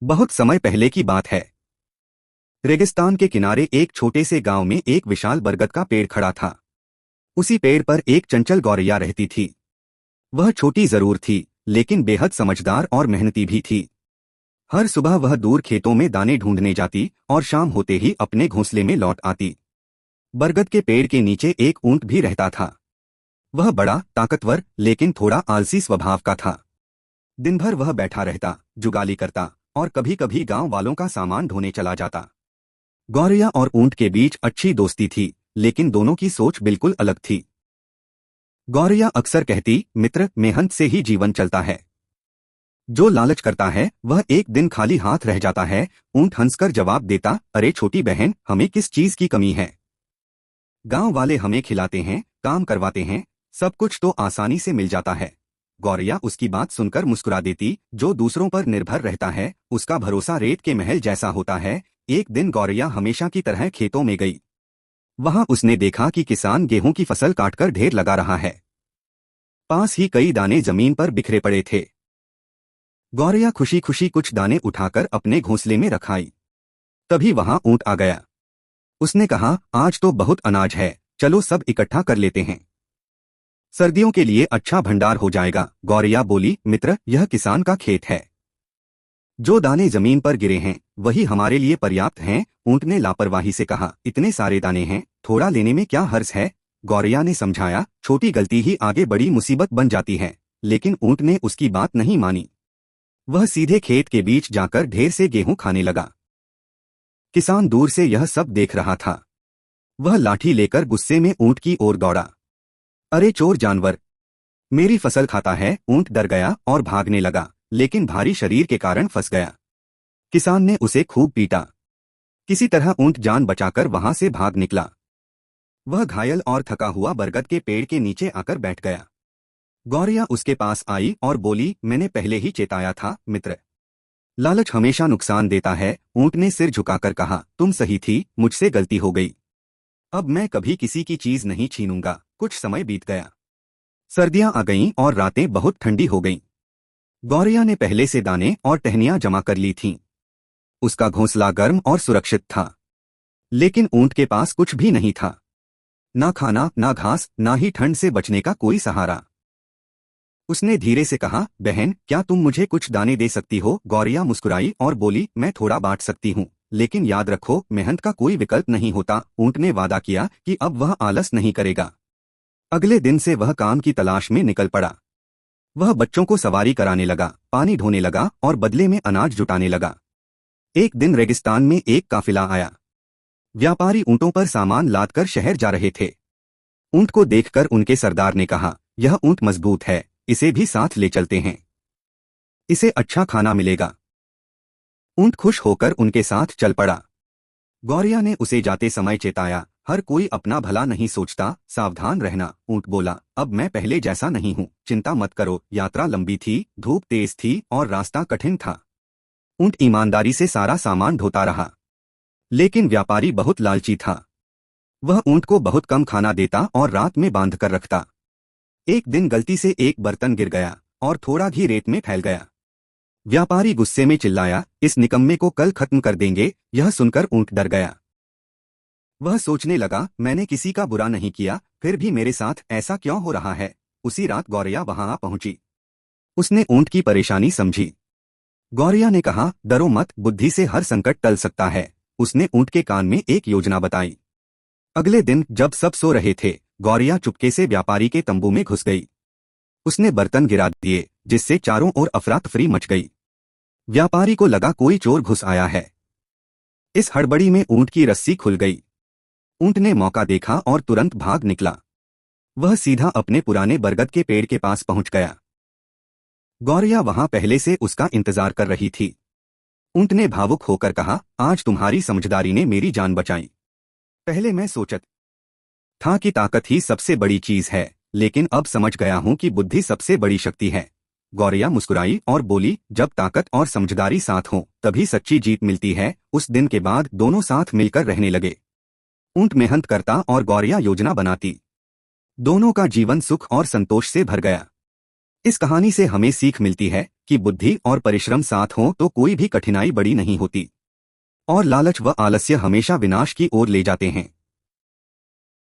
बहुत समय पहले की बात है। रेगिस्तान के किनारे एक छोटे से गांव में एक विशाल बरगद का पेड़ खड़ा था। उसी पेड़ पर एक चंचल गौरैया रहती थी। वह छोटी जरूर थी, लेकिन बेहद समझदार और मेहनती भी थी। हर सुबह वह दूर खेतों में दाने ढूंढने जाती और शाम होते ही अपने घोंसले में लौट आती। बरगद के पेड़ के नीचे एक ऊंट भी रहता था। वह बड़ा, ताकतवर, लेकिन थोड़ा आलसी स्वभाव का था। दिन भर वह बैठा रहता, जुगाली करता और कभी कभी गांव वालों का सामान ढोने चला जाता। गौरैया और ऊंट के बीच अच्छी दोस्ती थी, लेकिन दोनों की सोच बिल्कुल अलग थी। गौरैया अक्सर कहती, मित्र, मेहनत से ही जीवन चलता है। जो लालच करता है वह एक दिन खाली हाथ रह जाता है। ऊंट हंसकर जवाब देता, अरे छोटी बहन, हमें किस चीज की कमी है। गांव वाले हमें खिलाते हैं, काम करवाते हैं, सब कुछ तो आसानी से मिल जाता है। गौरैया उसकी बात सुनकर मुस्कुरा देती, जो दूसरों पर निर्भर रहता है उसका भरोसा रेत के महल जैसा होता है। एक दिन गौरैया हमेशा की तरह खेतों में गई। वहां उसने देखा कि किसान गेहूं की फसल काटकर ढेर लगा रहा है। पास ही कई दाने जमीन पर बिखरे पड़े थे। गौरैया खुशी खुशी कुछ दाने उठाकर अपने घोंसले में रखाई। तभी वहां ऊंट आ गया। उसने कहा, आज तो बहुत अनाज है, चलो सब इकट्ठा कर लेते हैं। सर्दियों के लिए अच्छा भंडार हो जाएगा। गौरैया बोली, मित्र, यह किसान का खेत है। जो दाने जमीन पर गिरे हैं वही हमारे लिए पर्याप्त हैं। ऊंट ने लापरवाही से कहा, इतने सारे दाने हैं, थोड़ा लेने में क्या हर्ज है। गौरैया ने समझाया, छोटी गलती ही आगे बड़ी मुसीबत बन जाती है। लेकिन ऊंट ने उसकी बात नहीं मानी। वह सीधे खेत के बीच जाकर ढेर से गेहूं खाने लगा। किसान दूर से यह सब देख रहा था। वह लाठी लेकर गुस्से में ऊंट की ओर दौड़ा। अरे चोर जानवर, मेरी फसल खाता है। ऊंट डर गया और भागने लगा, लेकिन भारी शरीर के कारण फंस गया। किसान ने उसे खूब पीटा। किसी तरह ऊंट जान बचाकर वहां से भाग निकला। वह घायल और थका हुआ बरगद के पेड़ के नीचे आकर बैठ गया। गौरैया उसके पास आई और बोली, मैंने पहले ही चेताया था मित्र, लालच हमेशा नुकसान देता है। ऊंट ने सिर झुकाकर कहा, तुम सही थी, मुझसे गलती हो गई। अब मैं कभी किसी की चीज नहीं छीनूंगा। कुछ समय बीत गया। सर्दियां आ गईं और रातें बहुत ठंडी हो गईं। गौरैया ने पहले से दाने और टहनियां जमा कर ली थीं। उसका घोंसला गर्म और सुरक्षित था। लेकिन ऊंट के पास कुछ भी नहीं था। ना खाना, ना घास, ना ही ठंड से बचने का कोई सहारा। उसने धीरे से कहा, बहन, क्या तुम मुझे कुछ दाने दे सकती हो। गौरैया मुस्कुराई और बोली, मैं थोड़ा बांट सकती हूँ, लेकिन याद रखो, मेहनत का कोई विकल्प नहीं होता। ऊंट ने वादा किया कि अब वह आलस नहीं करेगा। अगले दिन से वह काम की तलाश में निकल पड़ा। वह बच्चों को सवारी कराने लगा, पानी ढोने लगा और बदले में अनाज जुटाने लगा। एक दिन रेगिस्तान में एक काफिला आया। व्यापारी ऊंटों पर सामान लादकर शहर जा रहे थे। ऊंट को देखकर उनके सरदार ने कहा, यह ऊंट मजबूत है, इसे भी साथ ले चलते हैं, इसे अच्छा खाना मिलेगा। ऊंट खुश होकर उनके साथ चल पड़ा। गौरैया ने उसे जाते समय चेताया, हर कोई अपना भला नहीं सोचता, सावधान रहना। ऊंट बोला, अब मैं पहले जैसा नहीं हूँ, चिंता मत करो। यात्रा लंबी थी, धूप तेज थी और रास्ता कठिन था। ऊंट ईमानदारी से सारा सामान ढोता रहा। लेकिन व्यापारी बहुत लालची था। वह ऊंट को बहुत कम खाना देता और रात में बांध कर रखता। एक दिन गलती से एक बर्तन गिर गया और थोड़ा घी रेत में फैल गया। व्यापारी गुस्से में चिल्लाया, इस निकम्मे को कल खत्म कर देंगे। यह सुनकर ऊंट डर गया। वह सोचने लगा, मैंने किसी का बुरा नहीं किया, फिर भी मेरे साथ ऐसा क्यों हो रहा है। उसी रात गौरैया वहां आ पहुंची। उसने ऊंट की परेशानी समझी। गौरैया ने कहा, डरो मत, बुद्धि से हर संकट टल सकता है। उसने ऊंट के कान में एक योजना बताई। अगले दिन जब सब सो रहे थे, गौरैया चुपके से व्यापारी के तंबू में घुस गई। उसने बर्तन गिरा दिए, जिससे चारों ओर अफरा तफरी मच गई। व्यापारी को लगा कोई चोर घुस आया है। इस हड़बड़ी में ऊंट की रस्सी खुल गई। ऊंट ने मौका देखा और तुरंत भाग निकला। वह सीधा अपने पुराने बरगद के पेड़ के पास पहुंच गया। गौरैया वहां पहले से उसका इंतजार कर रही थी। ऊंट ने भावुक होकर कहा, आज तुम्हारी समझदारी ने मेरी जान बचाई। पहले मैं सोचत था कि ताकत ही सबसे बड़ी चीज है, लेकिन अब समझ गया हूं कि बुद्धि सबसे बड़ी शक्ति है। गौरैया मुस्कुराई और बोली, जब ताकत और समझदारी साथ हो तभी सच्ची जीत मिलती है। उस दिन के बाद दोनों साथ मिलकर रहने लगे। ऊंट मेहनत करता और गौरैया योजना बनाती। दोनों का जीवन सुख और संतोष से भर गया। इस कहानी से हमें सीख मिलती है कि बुद्धि और परिश्रम साथ हों तो कोई भी कठिनाई बड़ी नहीं होती, और लालच व आलस्य हमेशा विनाश की ओर ले जाते हैं।